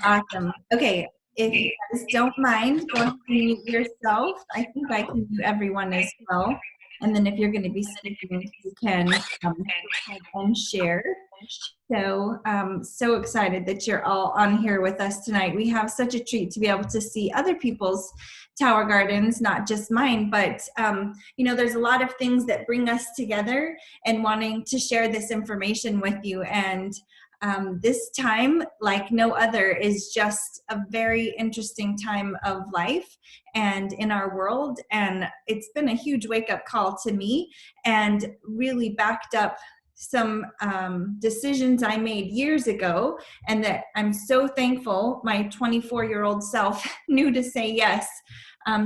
Awesome. Okay, if you guys don't mind, go ahead and mute yourself. I think I can mute everyone as well. And then if you're going to be speaking, you can go ahead and share. So, so excited that you're all on here with us tonight. We have such a treat to be able to see other people's tower gardens, not just mine, but you know, there's a lot of things that bring us together and wanting to share this information with you. And this time, like no other, is just a very interesting time of life and in our world. And it's been a huge wake-up call to me and really backed up some decisions I made years ago, and that I'm so thankful my 24-year-old self knew to say yes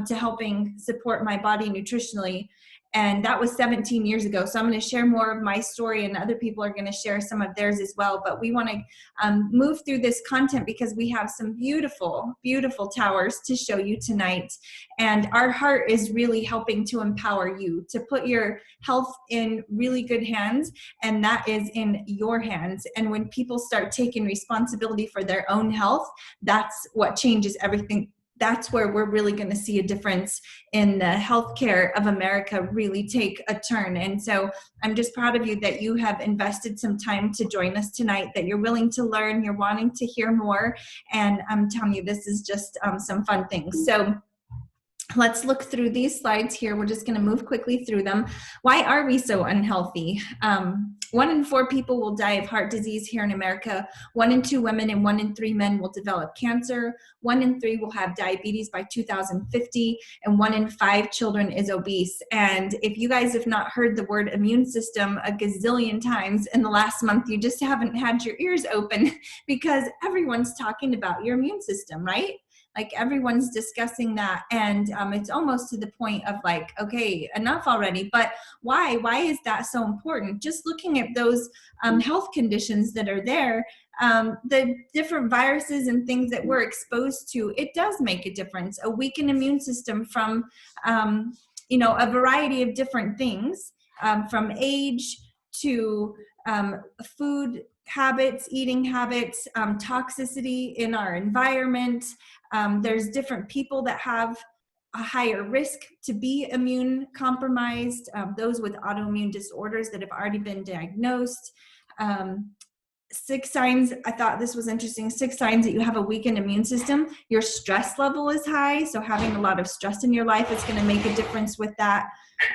to helping support my body nutritionally. And that was 17 years ago. So I'm going to share more of my story, and other people are going to share some of theirs as well. But we want to move through this content because we have some beautiful, beautiful towers to show you tonight. And our heart is really helping to empower you to put your health in really good hands, and that is in your hands. And when people start taking responsibility for their own health, that's what changes everything. That's where we're really going to see a difference in the healthcare of America really take a turn. And so I'm just proud of you that you have invested some time to join us tonight, that you're willing to learn, you're wanting to hear more. And I'm telling you, this is just some fun things. So let's look through these slides here. We're just going to move quickly through them. Why are we so unhealthy? 1 in 4 people will die of heart disease here in America. 1 in 2 women and 1 in 3 men will develop cancer. 1 in 3 will have diabetes by 2050, and 1 in 5 children is obese. And if you guys have not heard the word immune system a gazillion times in the last month, you just haven't had your ears open because everyone's talking about your immune system, right? Like everyone's discussing that, and it's almost to the point of like, okay, enough already. But why is that so important? Just looking at those health conditions that are there, the different viruses and things that we're exposed to, it does make a difference. A weakened immune system from you know, a variety of different things, from age to food habits, eating habits, toxicity in our environment. There's different people that have a higher risk to be immune compromised, those with autoimmune disorders that have already been diagnosed. 6 signs, I thought this was interesting, 6 signs that you have a weakened immune system. Your stress level is high, so having a lot of stress in your life is going to make a difference with that.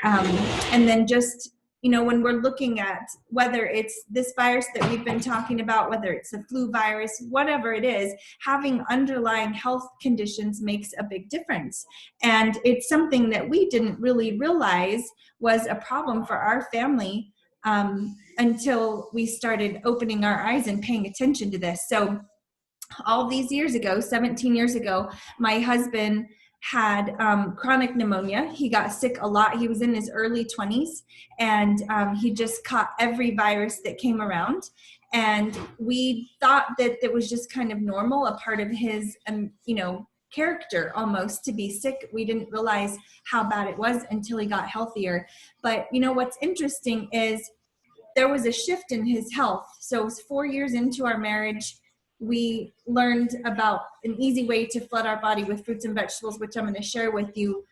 And then just, you know, when we're looking at whether it's this virus that we've been talking about, whether it's a flu virus, whatever it is, having underlying health conditions makes a big difference. And it's something that we didn't really realize was a problem for our family until we started opening our eyes and paying attention to this. So all these years ago, 17 years ago, my husband had chronic pneumonia. He got sick a lot. He was in his early 20s, and he just caught every virus that came around. And we thought that it was just kind of normal, a part of his, you know, character almost to be sick. We didn't realize how bad it was until he got healthier. But you know, what's interesting is there was a shift in his health. So it was 4 years into our marriage, we learned about an easy way to flood our body with fruits and vegetables, which I'm going to share with you.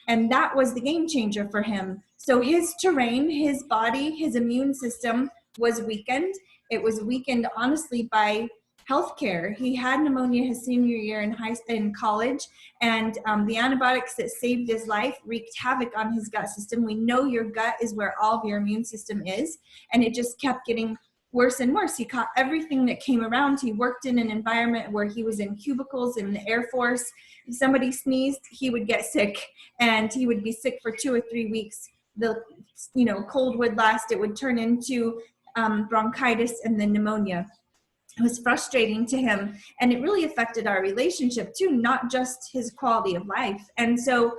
And that was the game changer for him. So his terrain, his body, his immune system was weakened. It was weakened, honestly, by healthcare. He had pneumonia his senior year in college, and the antibiotics that saved his life wreaked havoc on his gut system. We know your gut is where all of your immune system is, and it just kept getting worse and worse. He caught everything that came around. He worked in an environment where he was in cubicles in the Air Force. If somebody sneezed, he would get sick, and he would be sick for 2 or 3 weeks. The, you know, cold would last. It would turn into bronchitis and then pneumonia. It was frustrating to him, and it really affected our relationship too, not just his quality of life. And so,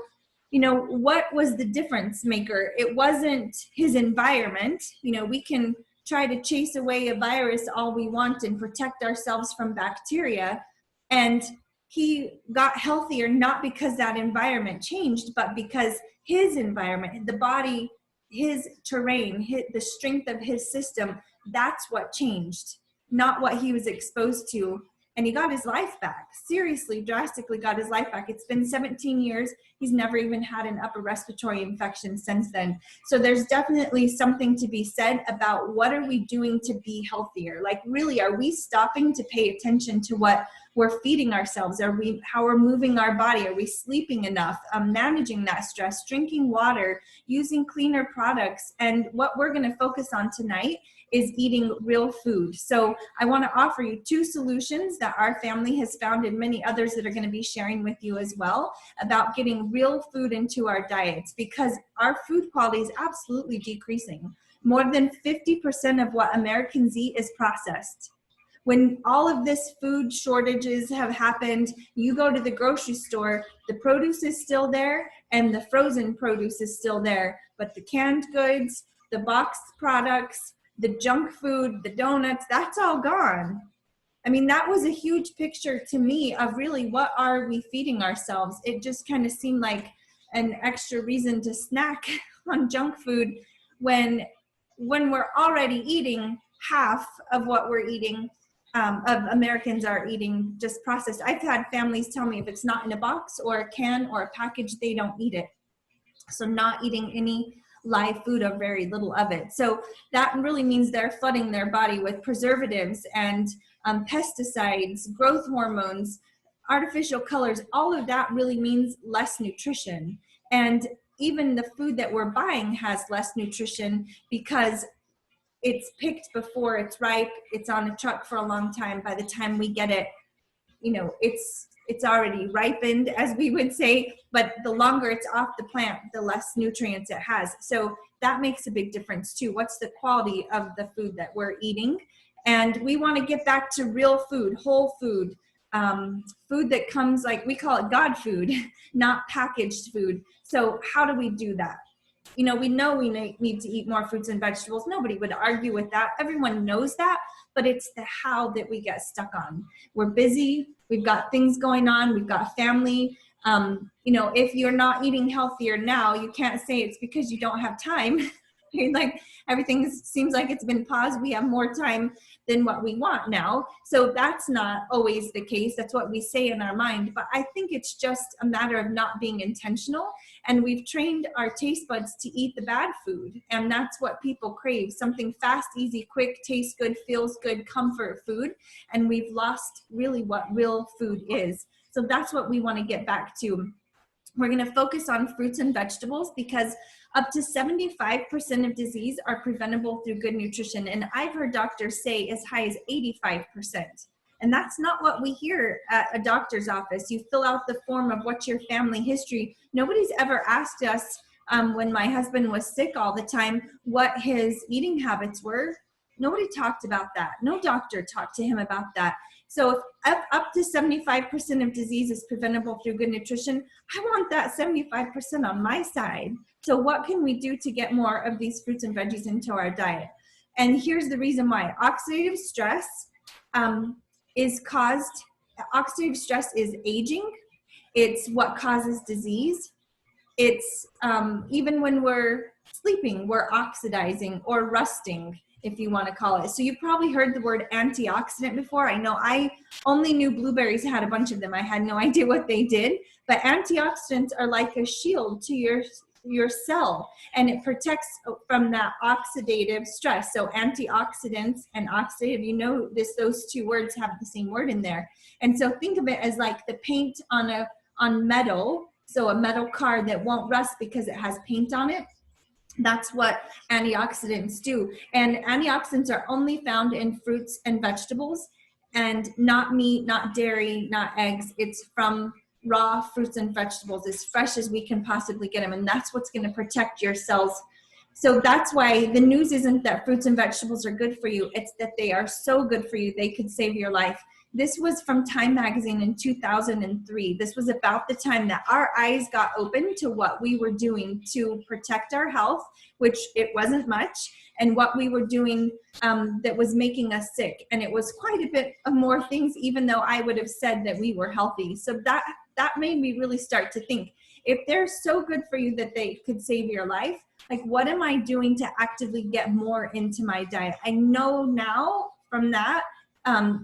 you know, what was the difference maker? It wasn't his environment. You know, we can try to chase away a virus all we want and protect ourselves from bacteria. And he got healthier not because that environment changed, but because his environment, the body, his terrain, the strength of his system, that's what changed, not what he was exposed to. and he got his life back. Seriously, drastically got his life back. It's been 17 years. He's never even had an upper respiratory infection since then. So there's definitely something to be said about what are we doing to be healthier? Like, really, are we stopping to pay attention to what we're feeding ourselves? How we're moving our body? Are we sleeping enough? Managing that stress, drinking water, using cleaner products. And what we're going to focus on tonight is eating real food. So I want to offer you 2 solutions that our family has found, and many others that are going to be sharing with you as well, about getting real food into our diets, because our food quality is absolutely decreasing. More than 50% of what Americans eat is processed. When all of this food shortages have happened, you go to the grocery store, the produce is still there and the frozen produce is still there, but the canned goods, the boxed products, the junk food, the donuts, that's all gone. I mean, that was a huge picture to me of really what are we feeding ourselves. It just kind of seemed like an extra reason to snack on junk food when we're already eating half of what we're eating. Of Americans are eating just processed. I've had families tell me if it's not in a box or a can or a package, they don't eat it. So not eating any live food or very little of it. So that really means they're flooding their body with preservatives and pesticides, growth hormones, artificial colors. All of that really means less nutrition. And even the food that we're buying has less nutrition because it's picked before it's ripe, it's on a truck for a long time. By the time we get it, you know, it's already ripened, as we would say, but the longer it's off the plant, the less nutrients it has. So that makes a big difference too. What's the quality of the food that we're eating? And we want to get back to real food, whole food, food that comes, like we call it God food, not packaged food. So how do we do that? You know we need to eat more fruits and vegetables. Nobody would argue with that. Everyone knows that, but it's the how that we get stuck on. We're busy. We've got things going on. We've got family. You know, if you're not eating healthier now, you can't say it's because you don't have time. Like everything seems like it's been paused. We have more time than what we want now. So that's not always the case. That's what we say in our mind. But I think it's just a matter of not being intentional. And we've trained our taste buds to eat the bad food. And that's what people crave. Something fast, easy, quick, tastes good, feels good, comfort food. And we've lost really what real food is. So that's what we want to get back to. We're going to focus on fruits and vegetables because up to 75% of disease are preventable through good nutrition. And I've heard doctors say as high as 85%. And that's not what we hear at a doctor's office. You fill out the form of what's your family history. Nobody's ever asked us when my husband was sick all the time what his eating habits were. Nobody talked about that. No doctor talked to him about that. So if up to 75% of disease is preventable through good nutrition, I want that 75% on my side. So what can we do to get more of these fruits and veggies into our diet? And here's the reason why. Oxidative stress oxidative stress is aging. It's what causes disease. It's even when we're sleeping, we're oxidizing or rusting, if you want to call it. So you've probably heard the word antioxidant before. I know I only knew blueberries had a bunch of them. I had no idea what they did, but antioxidants are like a shield to your cell, and it protects from that oxidative stress. So antioxidants and oxidative, you know, those 2 words have the same word in there. And so think of it as like the paint on metal. So a metal car that won't rust because it has paint on it. That's what antioxidants do. And antioxidants are only found in fruits and vegetables, and not meat, not dairy, not eggs. It's from raw fruits and vegetables, as fresh as we can possibly get them. And that's what's going to protect your cells. So that's why the news isn't that fruits and vegetables are good for you. It's that they are so good for you, they could save your life. This was from Time Magazine in 2003. This was about the time that our eyes got open to what we were doing to protect our health, which it wasn't much, and what we were doing that was making us sick. And it was quite a bit of more things, even though I would have said that we were healthy. So that made me really start to think, if they're so good for you that they could save your life, like what am I doing to actively get more into my diet? I know now from that,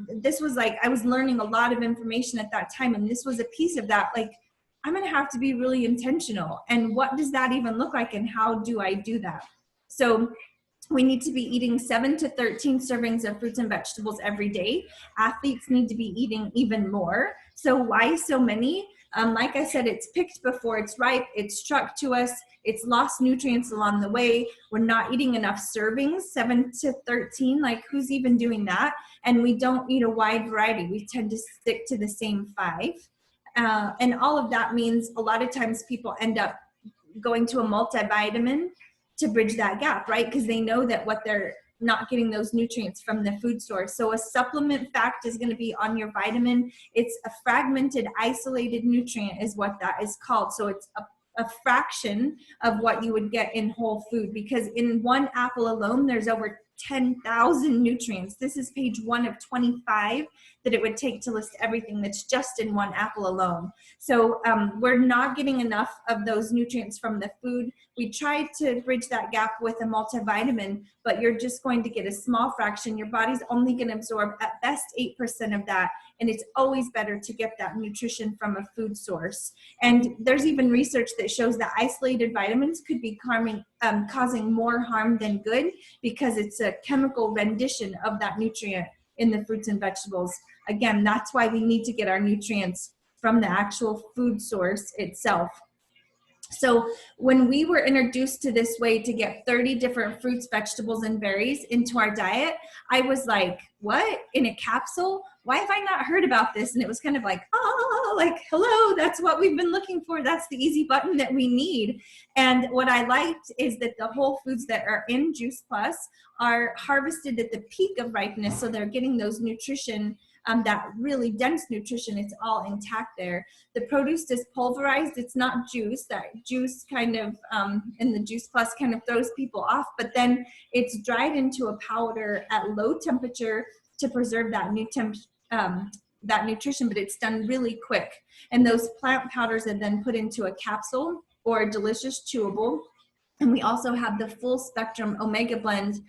this was like, I was learning a lot of information at that time. And this was a piece of that, like, I'm going to have to be really intentional. And what does that even look like? And how do I do that? So we need to be eating 7 to 13 servings of fruits and vegetables every day. Athletes need to be eating even more. So why so many? Like I said, it's picked before it's ripe, it's struck to us, it's lost nutrients along the way. We're not eating enough servings, 7 to 13, like who's even doing that? And we don't eat a wide variety. We tend to stick to the same 5. And all of that means a lot of times people end up going to a multivitamin to bridge that gap, right? Because they know that what they're not getting those nutrients from the food source. So a supplement fact is going to be on your vitamin. It's a fragmented, isolated nutrient is what that is called. So it's a fraction of what you would get in whole food, because in one apple alone, there's over 10,000 nutrients. This is page 1 of 25 that it would take to list everything that's just in one apple alone. So we're not getting enough of those nutrients from the food. We tried to bridge that gap with a multivitamin, but you're just going to get a small fraction. Your body's only going to absorb at best 8% of that. And it's always better to get that nutrition from a food source. And there's even research that shows that isolated vitamins could be causing more harm than good, because it's a chemical rendition of that nutrient in the fruits and vegetables. Again, that's why we need to get our nutrients from the actual food source itself. So when we were introduced to this way to get 30 different fruits, vegetables, and berries into our diet, I was like, what? In a capsule? Why have I not heard about this? And it was kind of like, oh, like, hello, that's what we've been looking for. That's the easy button that we need. And what I liked is that the whole foods that are in Juice Plus are harvested at the peak of ripeness. So they're getting those nutrition, that really dense nutrition, it's all intact there. The produce is pulverized, it's not juice. That juice kind of, in the Juice Plus kind of throws people off, but then it's dried into a powder at low temperature to preserve that that nutrition, but it's done really quick. And those plant powders are then put into a capsule or a delicious chewable. And we also have the full spectrum omega blend,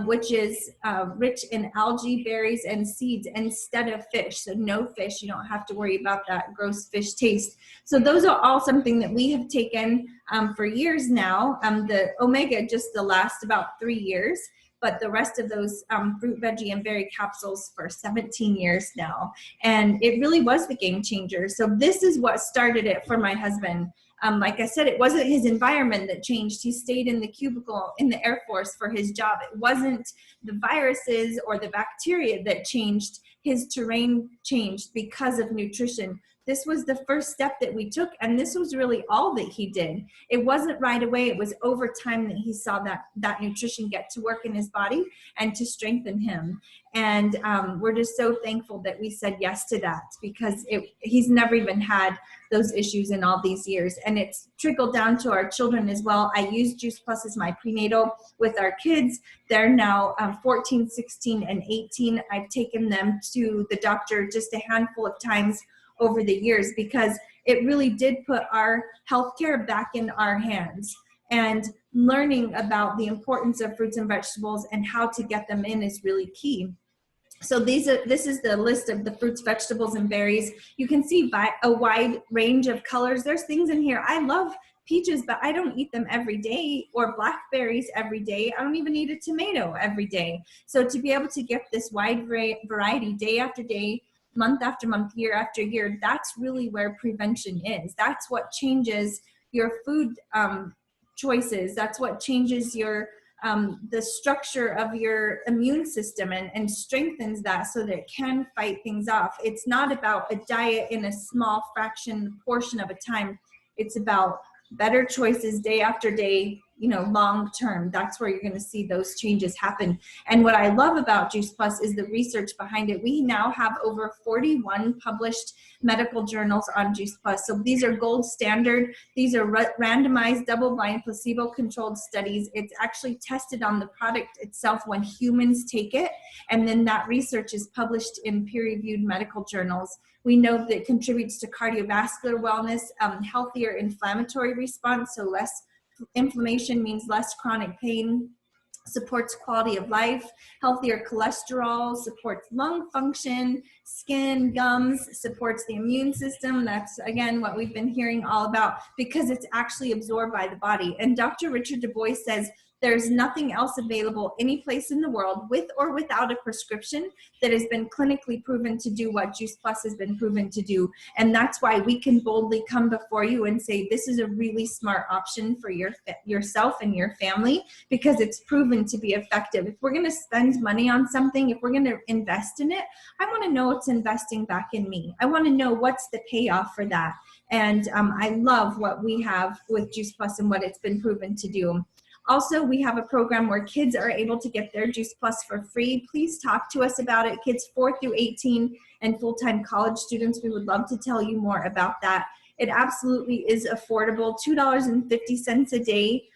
which is rich in algae, berries, and seeds instead of fish. So no fish, you don't have to worry about that gross fish taste. So those are all something that we have taken for years now. The omega just the last about 3 years, but the rest of those fruit, veggie, and berry capsules for 17 years now. And it really was the game changer. So this is what started it for my husband. Like I said, it wasn't his environment that changed. He stayed in the cubicle in the Air Force for his job. It wasn't the viruses or the bacteria that changed. His terrain changed because of nutrition. This was the first step that we took, and this was really all that he did. It wasn't right away. It was over time that he saw that nutrition get to work in his body and to strengthen him. And we're just so thankful that we said yes to that, because he's never even had those issues in all these years. And it's trickled down to our children as well. I use Juice Plus as my prenatal with our kids. They're now 14, 16, and 18. I've taken them to the doctor just a handful of times over the years, because it really did put our healthcare back in our hands. And learning about the importance of fruits and vegetables and how to get them in is really key. So this is the list of the fruits, vegetables, and berries. You can see by a wide range of colors. There's things in here. I love peaches, but I don't eat them every day, or blackberries every day. I don't even eat a tomato every day. So to be able to get this wide variety day after day, month after month, year after year, that's really where prevention is. That's what changes your food choices. That's what changes your the structure of your immune system and strengthens that so that it can fight things off. It's not about a diet in a small portion of a time. It's about better choices day after day, long term. That's where you're going to see those changes happen. And what I love about Juice Plus is the research behind it. We now have over 41 published medical journals on Juice Plus. So these are gold standard. These are randomized, double-blind, placebo-controlled studies. It's actually tested on the product itself when humans take it, and then that research is published in peer-reviewed medical journals. We know that it contributes to cardiovascular wellness, healthier inflammatory response, so less inflammation means less chronic pain, supports quality of life, healthier cholesterol, supports lung function, skin, gums, supports the immune system. That's, again, what we've been hearing all about, because it's actually absorbed by the body. And Dr. Richard Du Bois says there's nothing else available any place in the world, with or without a prescription, that has been clinically proven to do what Juice Plus has been proven to do. And that's why we can boldly come before you and say, this is a really smart option for yourself and your family, because it's proven to be effective. If we're going to spend money on something, if we're going to invest in it, I want to know it's investing back in me. I want to know what's the payoff for that. And I love what we have with Juice Plus and what it's been proven to do. Also, we have a program where kids are able to get their Juice Plus for free. Please talk to us about it. Kids 4 through 18 and full-time college students, we would love to tell you more about that. It absolutely is affordable, $2.50 a day,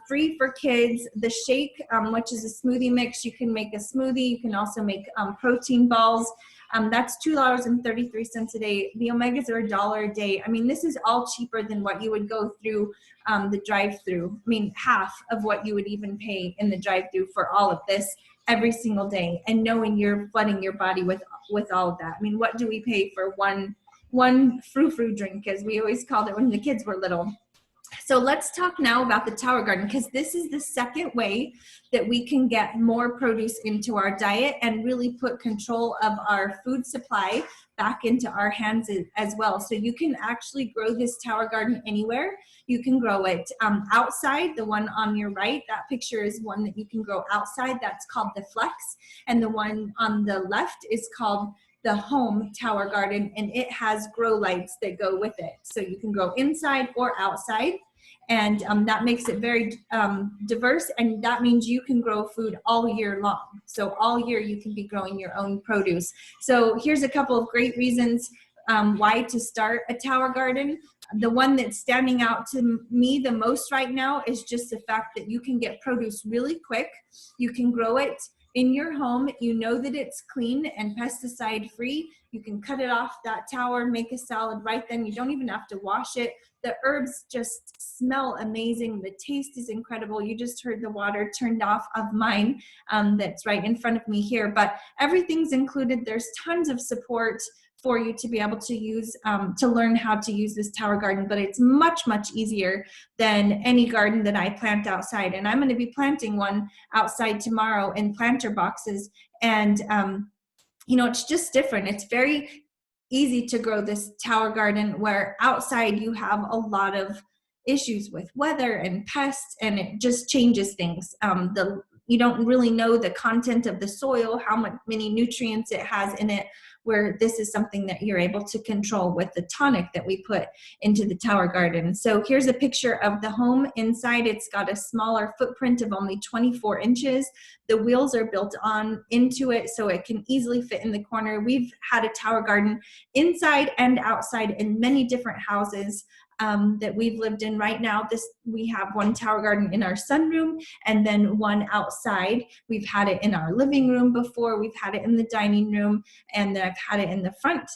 free for kids. The shake, which is a smoothie mix, you can make a smoothie. You can also make protein balls. That's $2.33 a day. The omegas are $1 a day. I mean, this is all cheaper than what you would go through the drive-through. I mean, half of what you would even pay in the drive-through for all of this every single day, and knowing you're flooding your body with all of that. I mean, what do we pay for one frou-frou drink, as we always called it when the kids were little? So let's talk now about the Tower Garden, because this is the second way that we can get more produce into our diet and really put control of our food supply back into our hands as well. So you can actually grow this Tower Garden anywhere. You can grow it outside. The one on your right, that picture is one that you can grow outside. That's called the Flex. And the one on the left is called the Home Tower Garden, and it has grow lights that go with it. So you can grow inside or outside, and that makes it very diverse, and that means you can grow food all year long. So all year you can be growing your own produce. So here's a couple of great reasons why to start a Tower Garden. The one that's standing out to me the most right now is just the fact that you can get produce really quick. You can grow it in your home. You know that it's clean and pesticide free. You can cut it off that tower, make a salad right then. You don't even have to wash it. The herbs just smell amazing. The taste is incredible. You just heard the water turned off of mine that's right in front of me here, but everything's included. There's tons of support for you to be able to use, to learn how to use this Tower Garden, but it's much, much easier than any garden that I plant outside. And I'm going to be planting one outside tomorrow in planter boxes. And, you know, it's just different. It's very easy to grow this Tower Garden, where outside you have a lot of issues with weather and pests, and it just changes things. You don't really know the content of the soil, how many nutrients it has in it, where this is something that you're able to control with the tonic that we put into the Tower Garden. So here's a picture of the home inside. It's got a smaller footprint of only 24 inches. The wheels are built on into it, so it can easily fit in the corner. We've had a Tower Garden inside and outside in many different houses that we've lived in. Right now, we have one Tower Garden in our sunroom and then one outside. We've had it in our living room before. We've had it in the dining room, and then I've had it in the front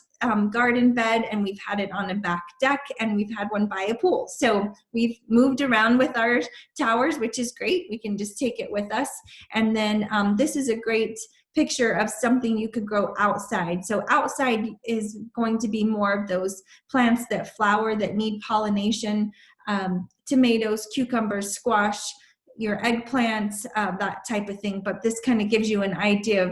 garden bed, and we've had it on a back deck, and we've had one by a pool. So we've moved around with our towers, which is great. We can just take it with us. And then this is a great picture of something you could grow outside. So outside is going to be more of those plants that flower, that need pollination, tomatoes, cucumbers, squash, your eggplants, that type of thing. But this kind of gives you an idea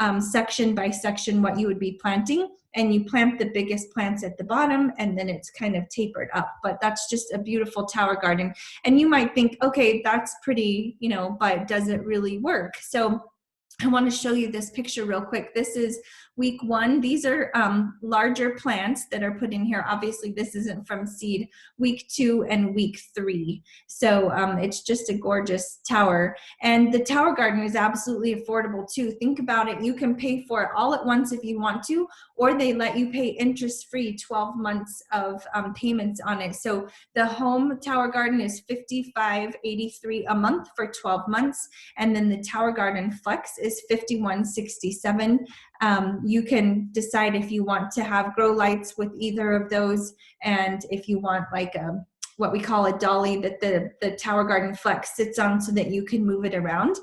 of section by section what you would be planting. And you plant the biggest plants at the bottom, and then it's kind of tapered up. But that's just a beautiful Tower Garden. And you might think, okay, that's pretty, you know, but does it really work? So I want to show you this picture real quick. This is week 1. These are larger plants that are put in here. Obviously, this isn't from seed. Week 2 and week 3. So it's just a gorgeous tower. And the Tower Garden is absolutely affordable too. Think about it. You can pay for it all at once if you want to, or they let you pay interest-free 12 months of payments on it. So the Home Tower Garden is $55.83 a month for 12 months. And then the Tower Garden Flex is $51.67. You can decide if you want to have grow lights with either of those, and if you want like a what we call a dolly that the Tower Garden Flex sits on so that you can move it around.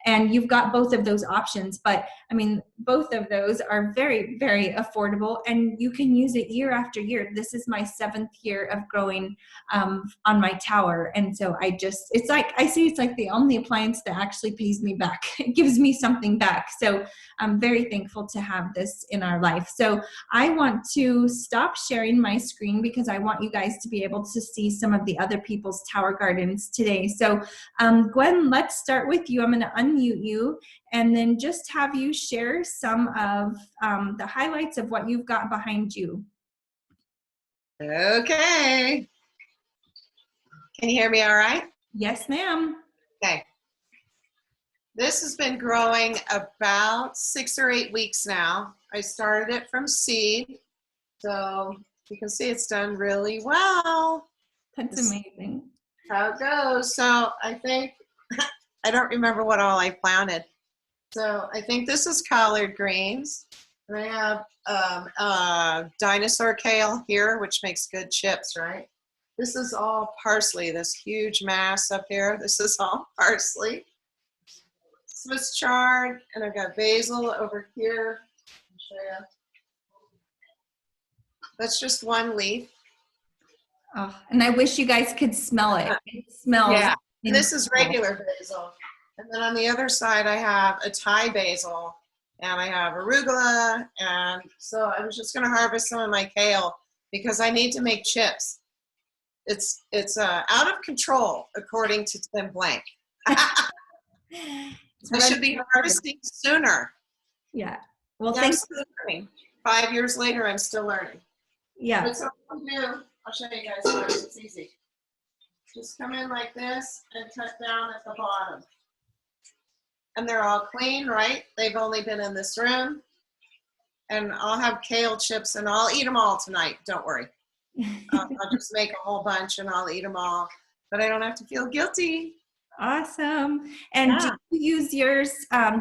And you've got both of those options. But I mean, both of those are very, very affordable, and you can use it year after year. This is my 7th year of growing on my tower. And so it's like, I see it's like the only appliance that actually pays me back. It gives me something back. So I'm very thankful to have this in our life. So I want to stop sharing my screen because I want you guys to be able to see some of the other people's tower gardens today. So Gwen, let's start with you. I'm going to unmute you and then just have you share some of the highlights of what you've got behind you. Okay. Can you hear me all right? Yes, ma'am. Okay. This has been growing about 6 or 8 weeks now. I started it from seed. So you can see it's done really well. That's amazing. How it goes. So I think, I don't remember what all I planted. So I think this is collard greens. And I have dinosaur kale here, which makes good chips, right? This is all parsley, this huge mass up here. This is all parsley. Swiss chard, and I've got basil over here. I'll show you. That's just one leaf. Oh, and I wish you guys could smell it. It smells. Yeah, and this is regular basil. And then on the other side, I have a Thai basil, and I have arugula. And so I was just going to harvest some of my kale because I need to make chips. It's out of control, according to Tim Blank. I should be harvesting sooner. Yeah. Well, yeah, thanks. 5 years later, I'm still learning. Yeah. But so what I'll do, I'll show you guys first. It's easy. Just come in like this and cut down at the bottom. And they're all clean, right? They've only been in this room. And I'll have kale chips, and I'll eat them all tonight. Don't worry. I'll just make a whole bunch, and I'll eat them all. But I don't have to feel guilty. Awesome. And do you use yours,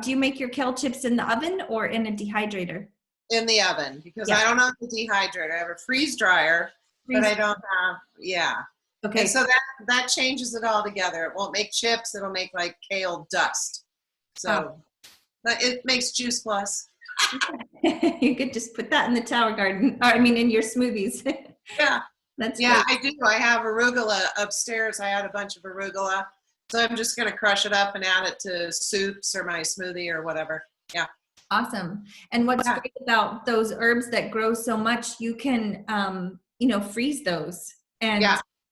do you make your kale chips in the oven or in a dehydrator? In the oven, because I don't have a dehydrator. I have a freeze dryer, but I don't have, Okay. And so that changes it all together. It won't make chips. It'll make like kale dust. So it makes Juice Plus. You could just put that in the Tower Garden, or I mean in your smoothies. Yeah. That's great. I do. I have arugula upstairs. I had a bunch of arugula. So I'm just going to crush it up and add it to soups or my smoothie or whatever. Yeah. Awesome. And what's great about those herbs that grow so much, you can, freeze those. And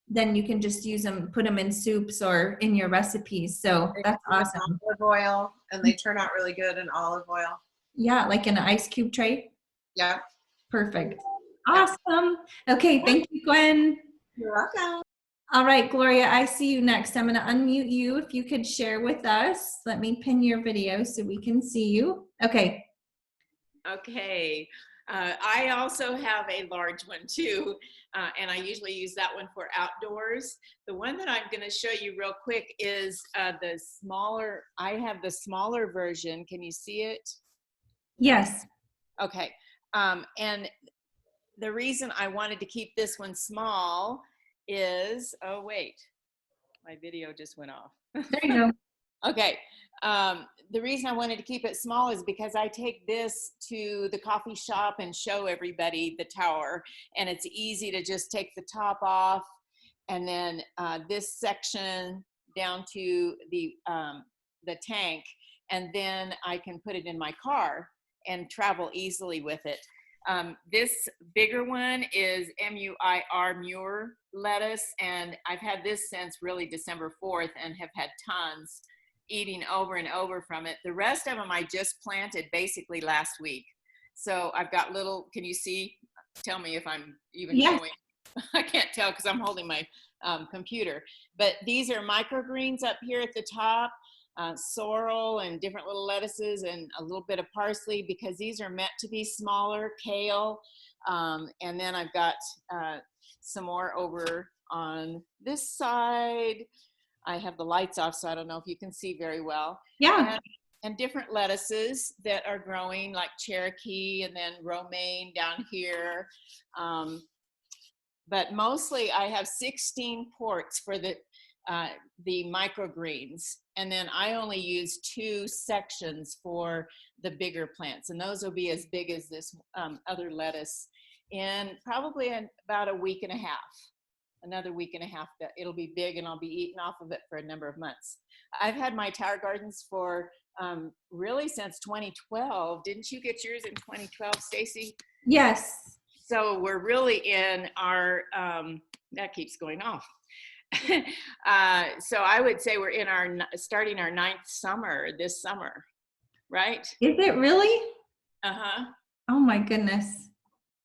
then you can just use them, put them in soups or in your recipes. So that's awesome. Olive oil, and they turn out really good in olive oil. Yeah, like in an ice cube tray? Yeah. Perfect. Awesome. Okay, thank you, Gwen. You're welcome. All right, Gloria, I see you next. I'm going to unmute you. If you could share with us. Let me pin your video so we can see you. Okay. Okay. I also have a large one too, and I usually use that one for outdoors. The one that I'm going to show you real quick is the smaller. I have the smaller version. Can you see it? Yes. Okay. And the reason I wanted to keep this one small is, oh wait, my video just went off. There you go. Okay. The reason I wanted to keep it small is because I take this to the coffee shop and show everybody the tower, and it's easy to just take the top off, and then this section down to the tank, and then I can put it in my car and travel easily with it. This bigger one is Muir lettuce, and I've had this since really December 4th and have had tons eating over and over from it. The rest of them I just planted basically last week. So I've got little, can you see? Tell me if I'm even showing. I can't tell because I'm holding my computer. But these are microgreens up here at the top. Sorrel and different little lettuces and a little bit of parsley because these are meant to be smaller, kale. And then I've got some more over on this side. I have the lights off, so I don't know if you can see very well. Yeah. And different lettuces that are growing like Cherokee and then romaine down here. but mostly I have 16 ports for the microgreens. And then I only use 2 sections for the bigger plants. And those will be as big as this other lettuce in probably in about a week and a half. Another week and a half, that it'll be big and I'll be eating off of it for a number of months. I've had my tower gardens for really since 2012. Didn't you get yours in 2012, Stacy? Yes. So we're really in our, that keeps going off. So I would say we're in our, starting our 9th summer this summer, right? Is it really? Uh-huh. Oh my goodness.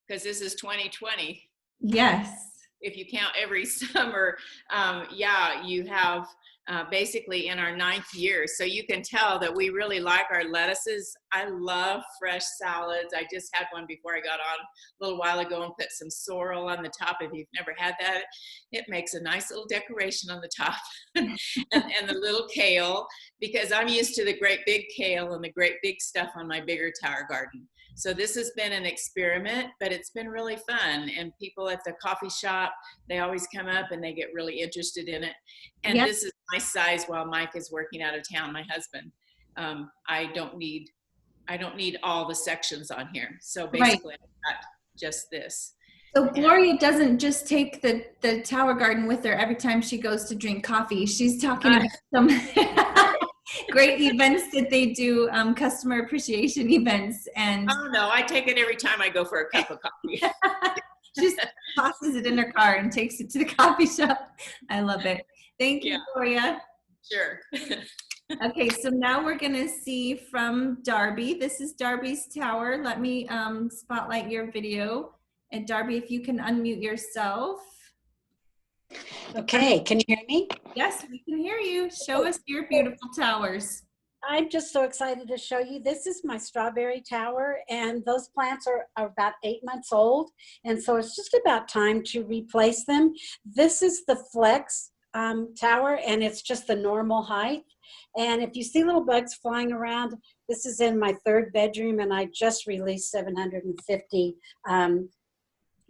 Because this is 2020. Yes. If you count every summer, yeah, you have basically in our 9th year. So you can tell that we really like our lettuces. I love fresh salads. I just had one before I got on a little while ago and put some sorrel on the top. If you've never had that, it makes a nice little decoration on the top. and the little kale, because I'm used to the great big kale and the great big stuff on my bigger tower garden. So this has been an experiment, but it's been really fun. And people at the coffee shop, they always come up and they get really interested in it. And Yep. This is my size while Mike is working out of town, my husband. I don't need all the sections on here. So basically I've got just this. So Gloria doesn't just take the tower garden with her every time she goes to drink coffee. She's talking about some great events that they do, customer appreciation events. And oh no, I take it every time I go for a cup of coffee. she just tosses it in her car and takes it to the coffee shop. I love it. Thank you, Gloria. Sure. Okay, so now we're gonna see from Darby. This is Darby's tower. Let me spotlight your video. And Darby, if you can unmute yourself. Okay, can you hear me? Yes, we can hear you. Show us your beautiful towers. I'm just so excited to show you. This is my strawberry tower, and those plants are about 8 months old. And so it's just about time to replace them. This is the Flex tower, and it's just the normal height. And if you see little bugs flying around, this is in my 3rd bedroom, and I just released 750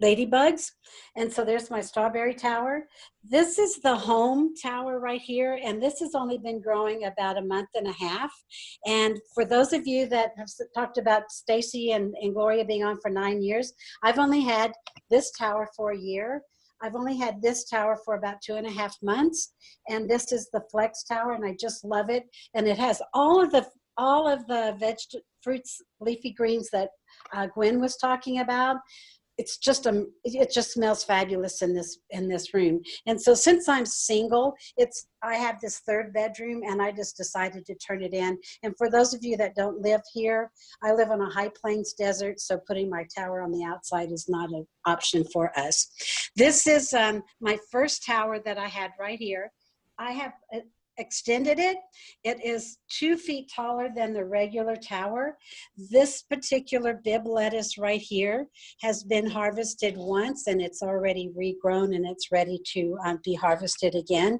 ladybugs. And so there's my strawberry tower. This is the home tower right here, and this has only been growing about a month and a half. And for those of you that have talked about Stacy and Gloria being on for 9 years, I've only had this tower for a year. I've only had this tower for about 2.5 months, and this is the Flex tower, and I just love it. And it has all of the fruits, leafy greens that Gwen was talking about. It's just it just smells fabulous in this room. And so since I'm single, I have this 3rd bedroom, and I just decided to turn it in. And for those of you that don't live here, I live on a high plains desert, so putting my tower on the outside is not an option for us. This is my first tower that I had right here. I have extended it. It is 2 feet taller than the regular tower. This particular Bibb lettuce right here has been harvested once, and it's already regrown and it's ready to be harvested again.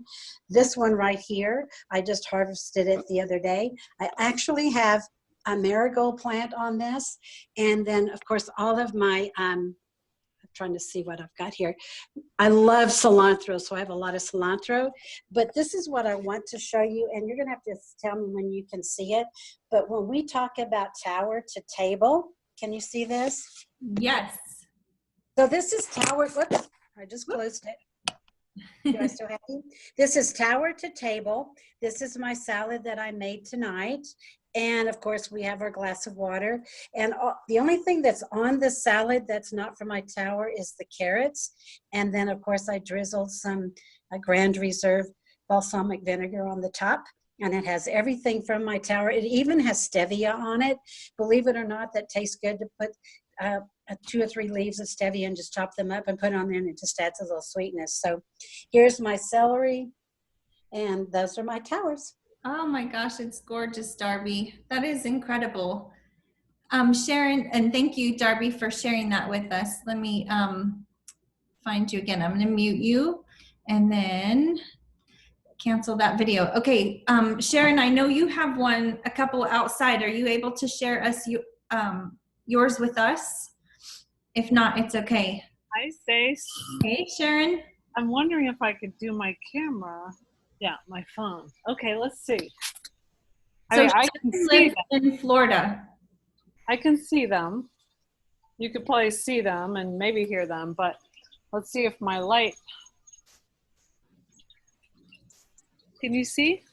This one right here, I just harvested it the other day. I actually have a marigold plant on this, and then of course all of my trying to see what I've got here. I love cilantro, so I have a lot of cilantro, but this is what I want to show you, and you're gonna have to tell me when you can see it. But when we talk about tower to table, can you see this? Yes. So this is tower, whoops, I just closed it. Do I still have you? This is tower to table. This is my salad that I made tonight. And of course, we have our glass of water. And the only thing that's on the salad that's not from my tower is the carrots. And then, of course, I drizzled some Grand Reserve balsamic vinegar on the top. And it has everything from my tower. It even has stevia on it. Believe it or not, that tastes good to put 2 or 3 leaves of stevia and just chop them up and put it on there, and it just adds a little sweetness. So here's my celery, and those are my towers. Oh my gosh, it's gorgeous, Darby. That is incredible. Sharon, and thank you, Darby, for sharing that with us. Let me find you again. I'm going to mute you and then cancel that video. Okay, Sharon, I know you have a couple outside. Are you able to share yours with us? If not, it's okay. Hi, Stace. Hey, Sharon. I'm wondering if I could do my camera. Yeah, my phone. Okay, let's see. So I can Sharon see lives them. in Florida. I can see them. You could probably see them and maybe hear them, but let's see if my light. Can you see?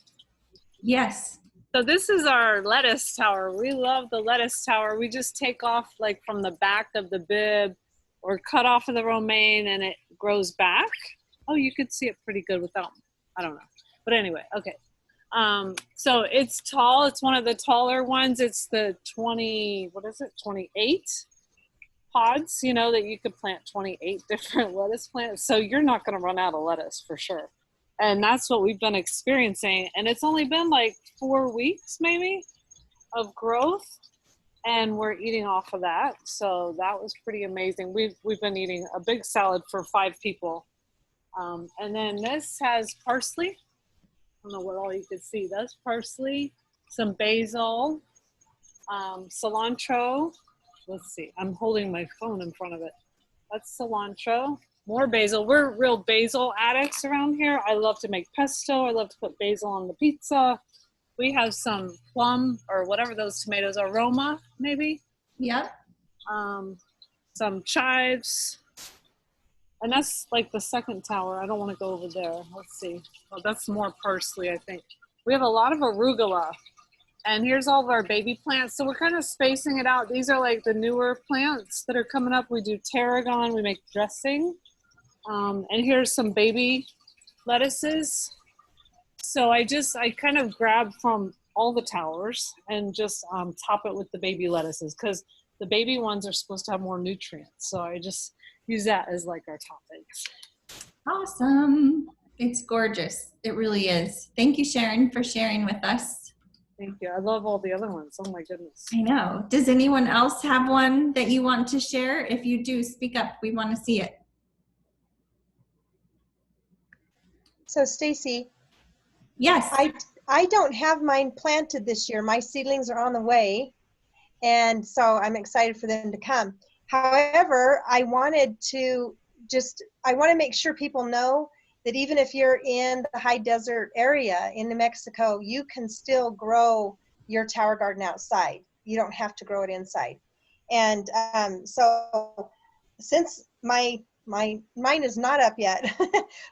Yes. So this is our lettuce tower. We love the lettuce tower. We just take off like from the back of the bib or cut off of the romaine and it grows back. Oh, you could see it pretty good without, I don't know. But anyway, okay. So it's tall. It's one of the taller ones. It's the 28 pods, you know, that you could plant 28 different lettuce plants. So you're not going to run out of lettuce for sure. And that's what we've been experiencing. And it's only been like 4 weeks maybe of growth. And we're eating off of that. So that was pretty amazing. We've been eating a big salad for 5 people. And then this has parsley. I don't know what all you could see. That's parsley, some basil, cilantro. Let's see. I'm holding my phone in front of it. That's cilantro. More basil. We're real basil addicts around here. I love to make pesto. I love to put basil on the pizza. We have some plum or whatever those tomatoes are, Roma maybe. Yep. Some chives. And that's like the second tower. I don't want to go over there. Let's see. Oh, that's more parsley, I think. We have a lot of arugula. And here's all of our baby plants. So we're kind of spacing it out. These are like the newer plants that are coming up. We do tarragon. We make dressing. And here's some baby lettuces. So I kind of grab from all the towers and just top it with the baby lettuces because the baby ones are supposed to have more nutrients. So I just use that as like our toppings. Awesome. It's gorgeous. It really is. Thank you, Sharon, for sharing with us. Thank you. I love all the other ones. Oh my goodness. I know. Does anyone else have one that you want to share? If you do, speak up. We want to see it. So Stacy, Yes. I don't have mine planted this year. My seedlings are on the way, and so I'm excited for them to come. However, I want to make sure people know that even if you're in the high desert area in New Mexico, you can still grow your tower garden outside. You don't have to grow it inside. And so since mine is not up yet,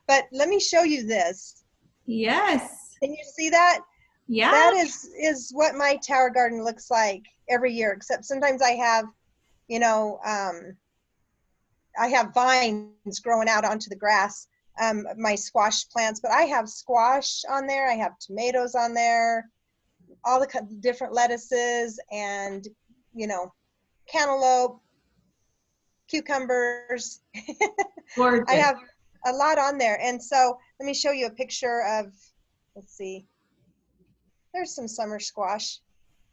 but let me show you this. Yes. Can you see that? Yeah. That is what my tower garden looks like every year, except sometimes I have, I have vines growing out onto the grass, my squash plants, but I have squash on there. I have tomatoes on there, all the different lettuces and, cantaloupe, cucumbers. Gorgeous. I have a lot on there. And so let me show you a picture of, let's see, there's some summer squash.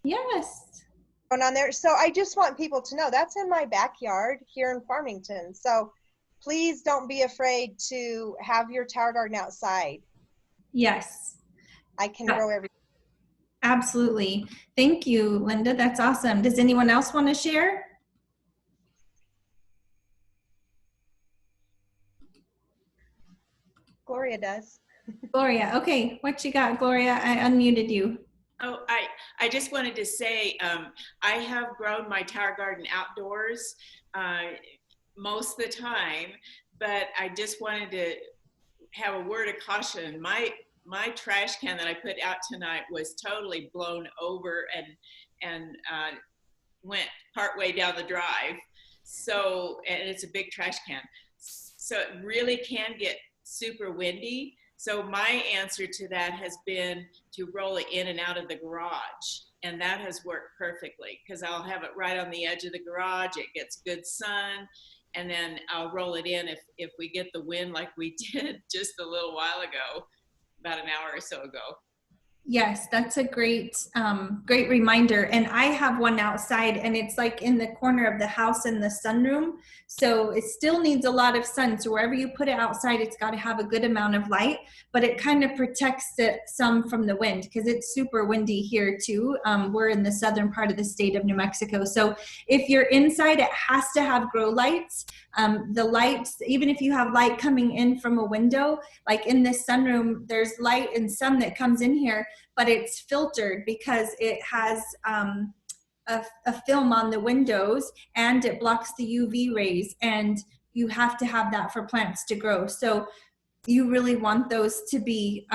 Yes. On there. So I just want people to know that's in my backyard here in Farmington. So please don't be afraid to have your tower garden outside. Yes. I can grow everything. Absolutely. Thank you, Linda. That's awesome. Does anyone else want to share? Gloria does. Gloria. Okay. What you got, Gloria? I unmuted you. Oh, I just wanted to say, I have grown my tower garden outdoors most of the time, but I just wanted to have a word of caution. My trash can that I put out tonight was totally blown over and went partway down the drive. So, and it's a big trash can. So it really can get super windy. So my answer to that has been to roll it in and out of the garage. And that has worked perfectly because I'll have it right on the edge of the garage. It gets good sun. And then I'll roll it in if we get the wind like we did just a little while ago, about an hour or so ago. Yes, that's a great reminder. And I have one outside, and it's like in the corner of the house in the sunroom. So it still needs a lot of sun. So wherever you put it outside, it's got to have a good amount of light, but it kind of protects it some from the wind because it's super windy here too. We're in the southern part of the state of New Mexico. So if you're inside, it has to have grow lights. The lights, even if you have light coming in from a window, like in this sunroom, there's light and sun that comes in here, but it's filtered because it has a film on the windows and it blocks the UV rays, and you have to have that for plants to grow. So you really want those to be,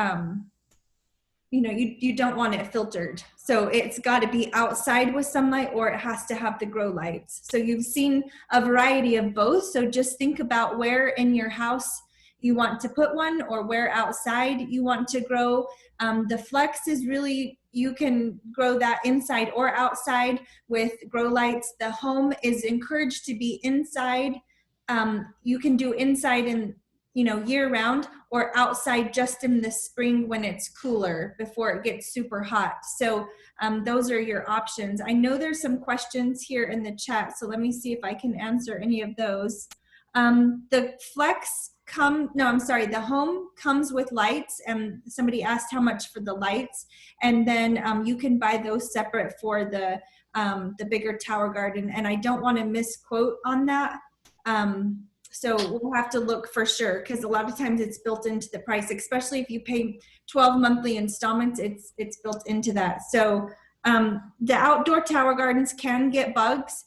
you don't want it filtered. So it's got to be outside with sunlight, or it has to have the grow lights. So you've seen a variety of both. So just think about where in your house you want to put one, or where outside you want to grow. The flex is really, you can grow that inside or outside with grow lights. The home is encouraged to be inside. You can do inside in, year round, or outside just in the spring when it's cooler before it gets super hot. So those are your options. I know there's some questions here in the chat, so let me see if I can answer any of those. The flex the home comes with lights, and somebody asked how much for the lights, and then you can buy those separate for the bigger tower garden, and I don't want to misquote on that. So we'll have to look for sure, because a lot of times it's built into the price, especially if you pay 12 monthly installments, it's built into that. So the outdoor tower gardens can get bugs.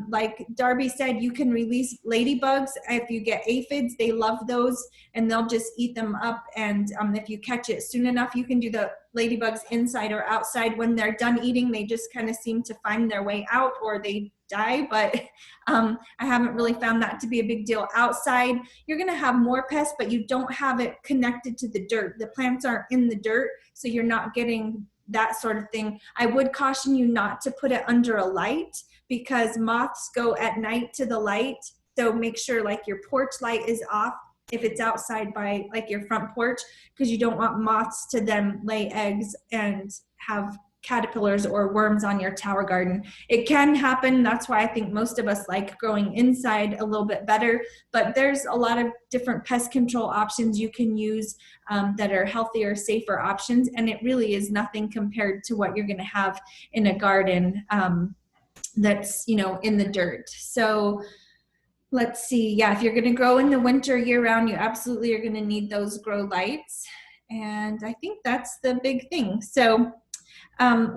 Like Darby said, you can release ladybugs. If you get aphids, they love those and they'll just eat them up. And if you catch it soon enough, you can do the ladybugs inside or outside. When they're done eating, they just kind of seem to find their way out, or they die. But I haven't really found that to be a big deal. Outside, you're going to have more pests, but you don't have it connected to the dirt. The plants aren't in the dirt, so you're not getting that sort of thing. I would caution you not to put it under a light, because moths go at night to the light. So make sure like your porch light is off if it's outside by like your front porch, because you don't want moths to then lay eggs and have caterpillars or worms on your tower garden. It can happen. That's why I think most of us like growing inside a little bit better, but there's a lot of different pest control options you can use that are healthier, safer options. And it really is nothing compared to what you're going to have in a garden that's, in the dirt. So let's see. Yeah, if you're going to grow in the winter year round, you absolutely are going to need those grow lights. And I think that's the big thing. So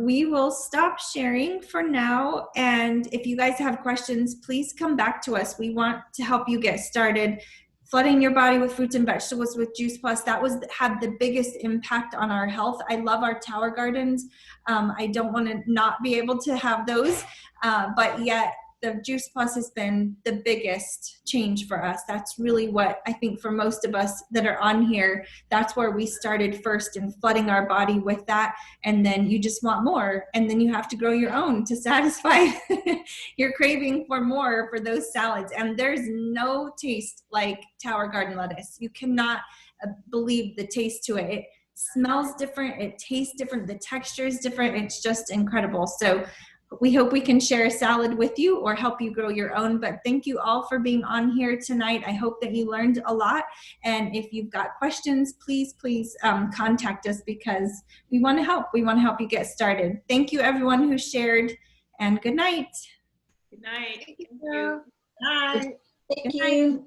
we will stop sharing for now. And if you guys have questions, please come back to us. We want to help you get started. Flooding your body with fruits and vegetables with Juice Plus, that had the biggest impact on our health. I love our tower gardens. I don't want to not be able to have those, but yet the Juice Plus has been the biggest change for us. That's really what I think for most of us that are on here, that's where we started first, in flooding our body with that. And then you just want more. And then you have to grow your own to satisfy your craving for more for those salads. And there's no taste like tower garden lettuce. You cannot believe the taste to it. It smells different. It tastes different. The texture is different. It's just incredible. So we hope we can share a salad with you or help you grow your own. But thank you all for being on here tonight. I hope that you learned a lot. And if you've got questions, please contact us, because we want to help. We want to help you get started. Thank you, everyone who shared, and good night. Good night. Thank you. Bye. Thank you.